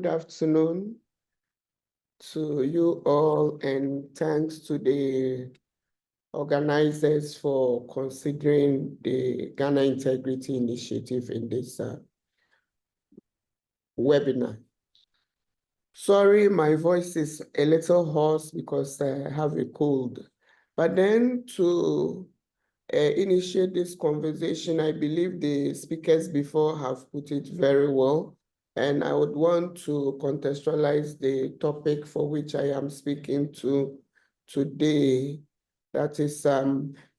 Good afternoon to you all, and thanks to the organizers for considering the Ghana Integrity Initiative in this webinar. Sorry, my voice is a little hoarse because I have a cold. But then to initiate this conversation, I believe the speakers before have put it very well. And I would want to contextualize the topic for which I am speaking to today. That is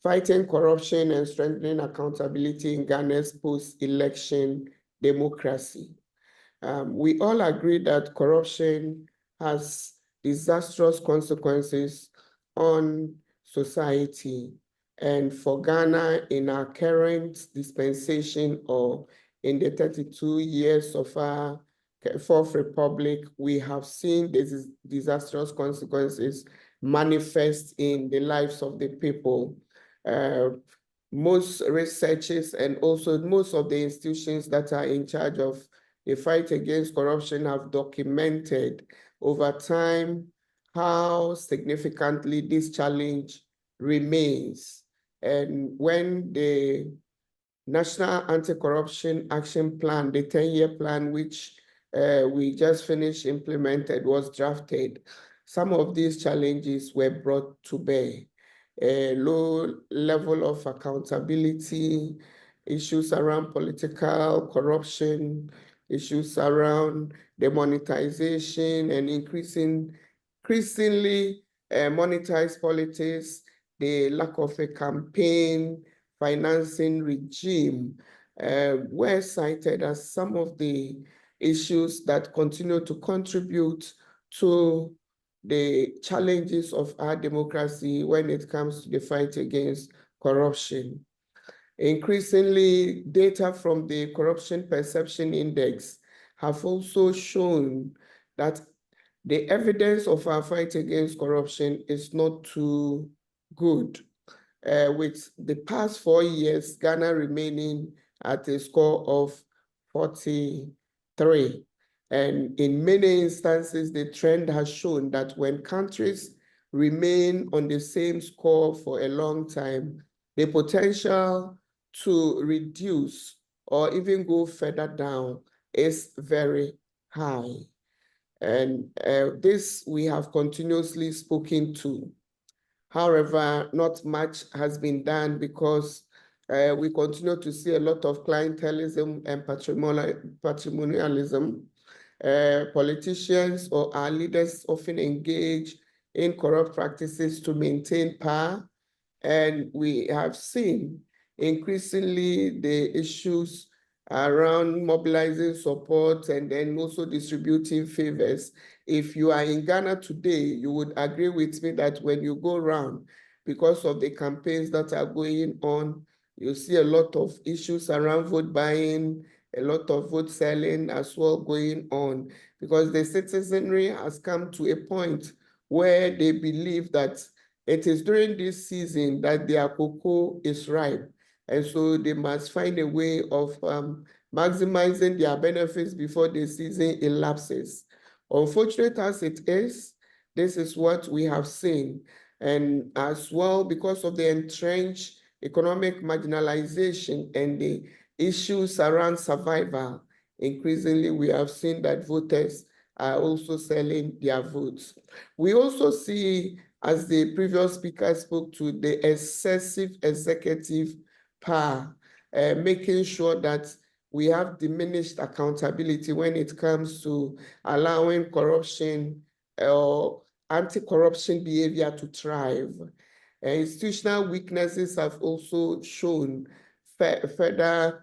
fighting corruption and strengthening accountability in Ghana's post-election democracy. We all agree that corruption has disastrous consequences on society. And for Ghana, in our current dispensation or in the 32 years of our Fourth Republic, we have seen these disastrous consequences manifest in the lives of the people. Most researchers and also most of the institutions that are in charge of the fight against corruption have documented over time how significantly this challenge remains. And when the National Anti-Corruption Action Plan, the 10-year plan, which we just finished implemented, was drafted, some of these challenges were brought to bear. A low level of accountability, issues around political corruption, issues around demonetization and increasingly monetized politics, the lack of a campaign financing regime were cited as some of the issues that continue to contribute to the challenges of our democracy when it comes to the fight against corruption. Increasingly, data from the Corruption Perception Index have also shown that the evidence of our fight against corruption is not too good. With the past 4 years, Ghana remaining at a score of 43. And in many instances, the trend has shown that when countries remain on the same score for a long time, the potential to reduce or even go further down is very high. And this we have continuously spoken to. However, not much has been done because we continue to see a lot of clientelism and patrimonialism. Politicians or our leaders often engage in corrupt practices to maintain power. And we have seen increasingly the issues around mobilizing support and then also distributing favors. If you are in Ghana today, you would agree with me that when you go around, because of the campaigns that are going on, you see a lot of issues around vote buying, a lot of vote selling as well going on, because the citizenry has come to a point where they believe that it is during this season that their cocoa is ripe. And so they must find a way of maximizing their benefits before the season elapses. Unfortunate as it is, this is what we have seen. And as well, because of the entrenched economic marginalization and the issues around survival, increasingly we have seen that voters are also selling their votes. We also see, as the previous speaker spoke to, the excessive executive power, making sure that we have diminished accountability when it comes to allowing corruption or anti-corruption behavior to thrive. Institutional weaknesses have also shown further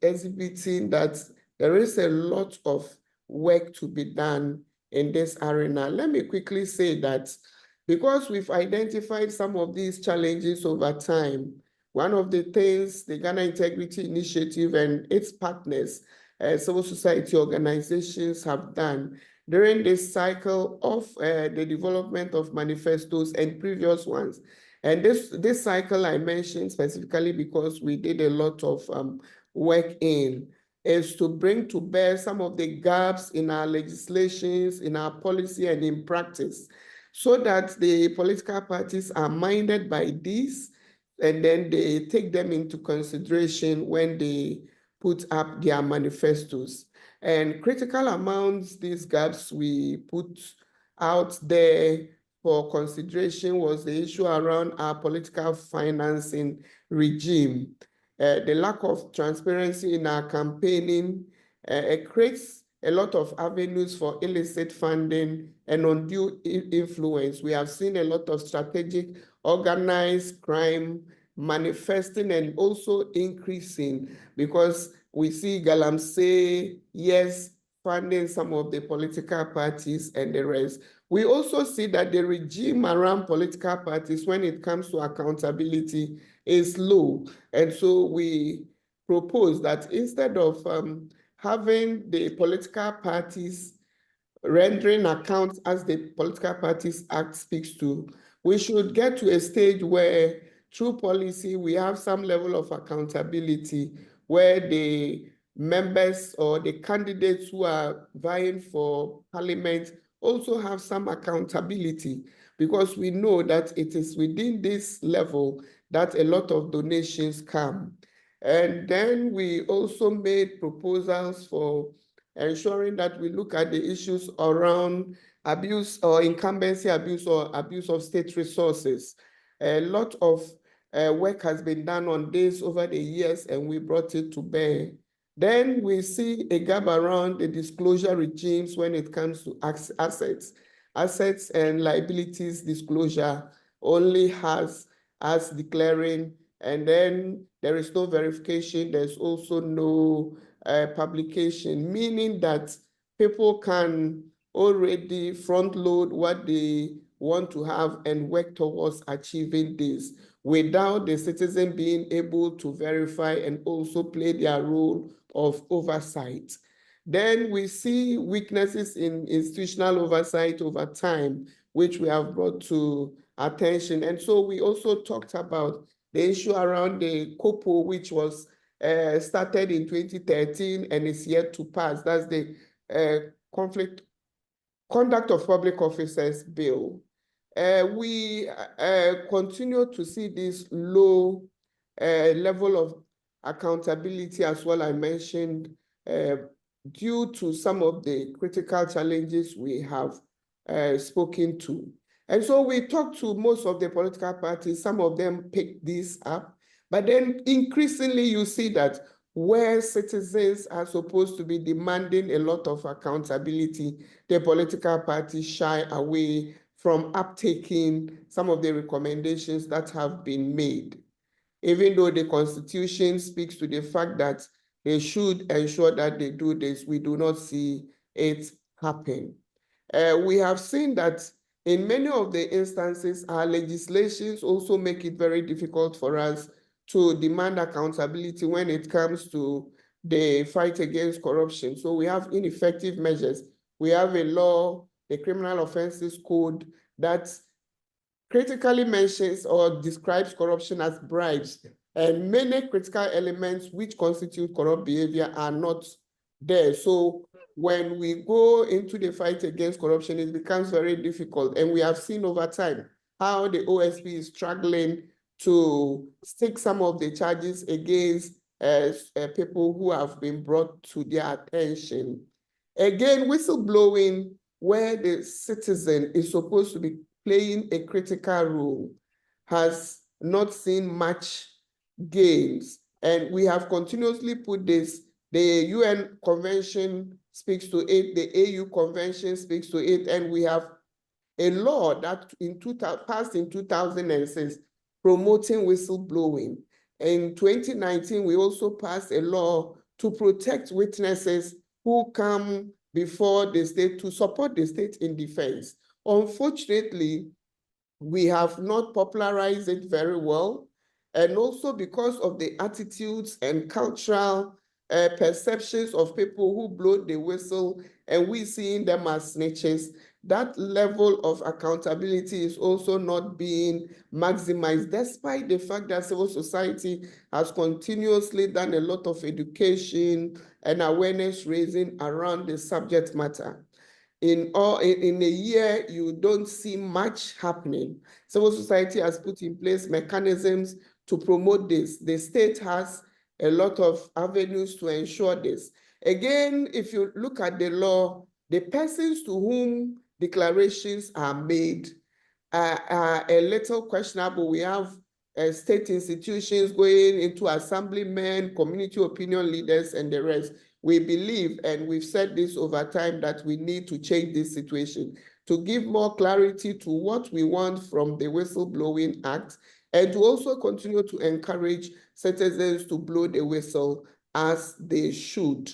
exhibiting that there is a lot of work to be done in this arena. Let me quickly say that because we've identified some of these challenges over time, one of the things the Ghana Integrity Initiative and its partners, civil society organizations have done during this cycle of the development of manifestos and previous ones. And this cycle I mentioned specifically because we did a lot of work in is to bring to bear some of the gaps in our legislations, in our policy, and in practice, so that the political parties are minded by this, and then they take them into consideration when they put up their manifestos. And critical amongst these gaps we put out there for consideration was the issue around our political financing regime. The lack of transparency in our campaigning, it creates a lot of avenues for illicit funding and undue influence. We have seen a lot of strategic organized crime manifesting and also increasing, because we see Galamsey, yes, funding some of the political parties and the rest. We also see that the regime around political parties, when it comes to accountability, is low. And so we propose that instead of having the political parties rendering accounts as the Political Parties Act speaks to, we should get to a stage where through policy, we have some level of accountability where the members or the candidates who are vying for parliament also have some accountability, because we know that it is within this level that a lot of donations come. And then we also made proposals for ensuring that we look at the issues around abuse or incumbency abuse or abuse of state resources. A lot of work has been done on this over the years, and we brought it to bear. Then we see a gap around the disclosure regimes when it comes to assets. Assets and liabilities disclosure only has us declaring, and then there is no verification. There's also no publication, meaning that people can already front load what they want to have and work towards achieving this without the citizen being able to verify and also play their role of oversight. Then we see weaknesses in institutional oversight over time, which we have brought to attention. And so we also talked about the issue around the COPO, which was started in 2013 and is yet to pass. That's the Conduct of Public Officers Bill. We continue to see this low level of accountability as well, I mentioned, due to some of the critical challenges we have spoken to. And so we talked to most of the political parties. Some of them picked this up, but then increasingly you see that where citizens are supposed to be demanding a lot of accountability, the political parties shy away from uptaking some of the recommendations that have been made. Even though the Constitution speaks to the fact that they should ensure that they do this, we do not see it happen. We have seen that in many of the instances, our legislations also make it very difficult for us to demand accountability when it comes to the fight against corruption. So we have ineffective measures. We have a law, the Criminal Offences Code, that critically mentions or describes corruption as bribes, and many critical elements which constitute corrupt behavior are not there. So when we go into the fight against corruption, it becomes very difficult. And we have seen over time how the OSP is struggling to stick some of the charges against people who have been brought to their attention. Again, whistleblowing, where the citizen is supposed to be playing a critical role, has not seen much gains. And we have continuously put this, the UN Convention speaks to it, the AU Convention speaks to it, and we have a law that passed in 2006 promoting whistleblowing. In 2019, we also passed a law to protect witnesses who come before the state to support the state in defense. Unfortunately, we have not popularized it very well, and also because of the attitudes and cultural perceptions of people who blow the whistle, and we seeing them as snitches, that level of accountability is also not being maximized, despite the fact that civil society has continuously done a lot of education and awareness raising around the subject matter. In a year, you don't see much happening. Civil society has put in place mechanisms to promote this. The state has a lot of avenues to ensure this. Again, if you look at the law, the persons to whom declarations are made are a little questionable. We have state institutions going into assemblymen, community opinion leaders, and the rest. We believe, and we've said this over time, that we need to change this situation to give more clarity to what we want from the Whistleblowing Act, and to also continue to encourage citizens to blow the whistle as they should.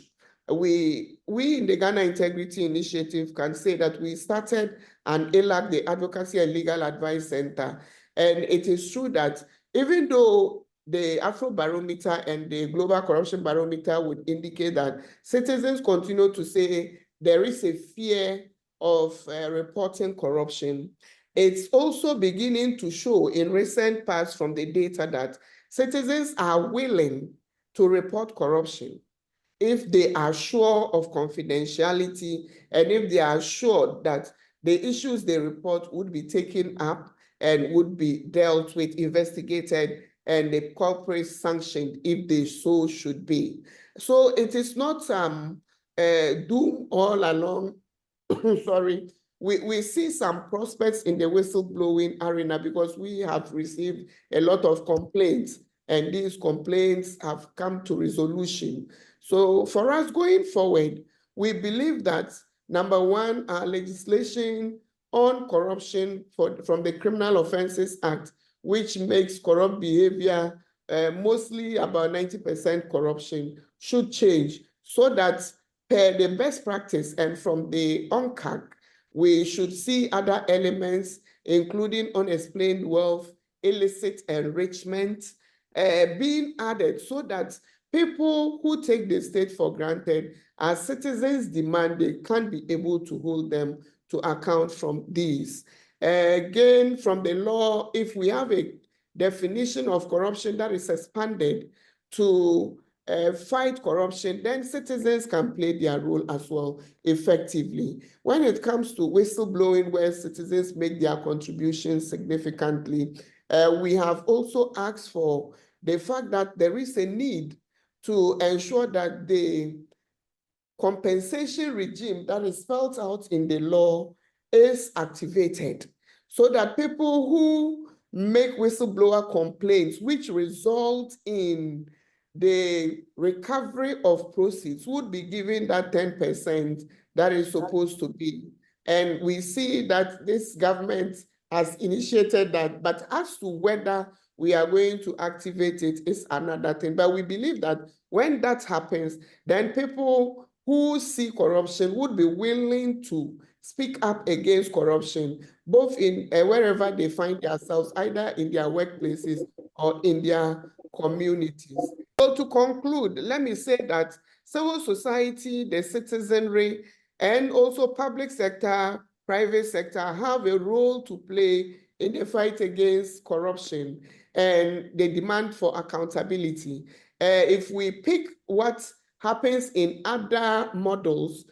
We in the Ghana Integrity Initiative can say that we started an ALAC, the Advocacy and Legal Advice Center. And it is true that even though the Afrobarometer and the Global Corruption Barometer would indicate that citizens continue to say there is a fear of reporting corruption, it's also beginning to show in recent past from the data that citizens are willing to report corruption if they are sure of confidentiality and if they are sure that the issues they report would be taken up and would be dealt with, investigated, and the culprits sanctioned if they so should be. So it is not doom all along. Sorry. We see some prospects in the whistleblowing arena because we have received a lot of complaints, and these complaints have come to resolution. So for us going forward, we believe that, number one, our legislation on corruption from the Criminal Offences Act, which makes corrupt behavior mostly about 90% corruption, should change so that per the best practice and from the ONCAC, we should see other elements, including unexplained wealth, illicit enrichment, being added so that people who take the state for granted, as citizens demand, they can't be able to hold them to account from these. Again, from the law, if we have a definition of corruption that is expanded to fight corruption, then citizens can play their role as well effectively. When it comes to whistleblowing, where citizens make their contributions significantly, we have also asked for the fact that there is a need to ensure that the compensation regime that is spelled out in the law is activated so that people who make whistleblower complaints, which result in the recovery of proceeds, would be given that 10% that is supposed to be. And we see that this government has initiated that, but as to whether we are going to activate it is another thing. But we believe that when that happens, then people who see corruption would be willing to speak up against corruption, both in wherever they find themselves, either in their workplaces or in their communities. So to conclude, let me say that civil society, the citizenry, and also public sector, private sector have a role to play in the fight against corruption and the demand for accountability. If we pick what happens in other models,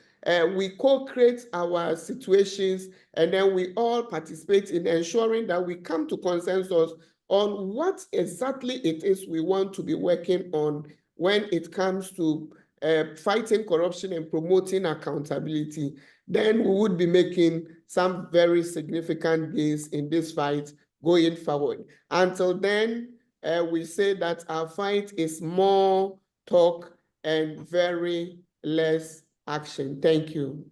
we co-create our situations, and then we all participate in ensuring that we come to consensus on what exactly it is we want to be working on when it comes to fighting corruption and promoting accountability. Then we would be making some very significant gains in this fight going forward. Until then, we say that our fight is more talk and very less action. Thank you.